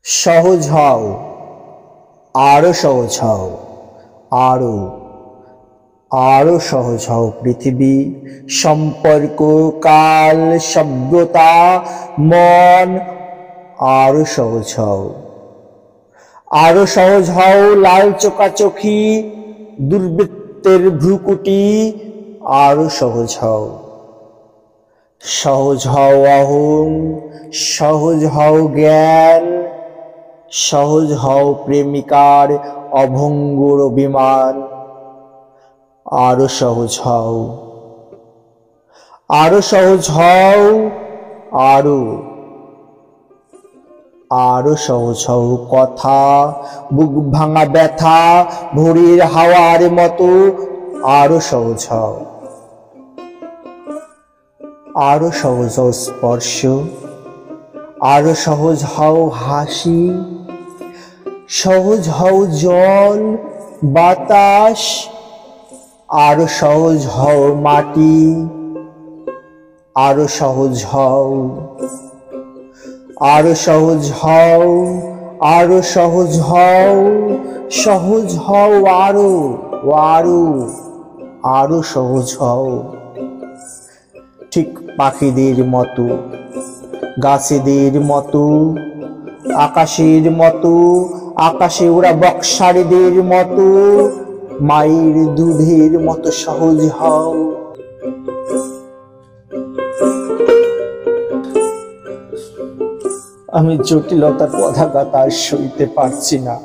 সহজ হও, আরো সহজ হও, আরো আরো সহজ হও। পৃথিবী, সম্পর্ক, কাল, সভ্যতা, মন, আরো সহজ হও। আরো সহজ হও লাল চোখাচোখি, দুর্বৃত্তের ভ্রুকুটি, আরো সহজ হও। সহজ হও অহং, সহজ হও জ্ঞান, সহজ হও প্রেমিকার অভঙ্গুর অভিমান, আরো সহজ হও। আরো সহজ হও, আরো আরো সহজ হও। কথা, বুক ভাঙা ব্যথা, ভোরের হাওয়ার মতো, আরো সহজ হও। আরো সহজ হও স্পর্শ, আরো সহজ হও হাসি, সহজ হও জল, বাতাস, আরো সহজ হও মাটি, আরো সহজ হও। আরো সহজ হও, আরো সহজ হও, সহজ হও আরো, আরো আরো সহজ হও। ঠিক পাখিদের মতো, গাছেদের মতো, আকাশের মতো, আকাশে ওরা বক্সারীদের মতো, মায়ের দুধের মতো সহজ হও। আমি জটিলতার পতাকা তার সইতে পারছি না।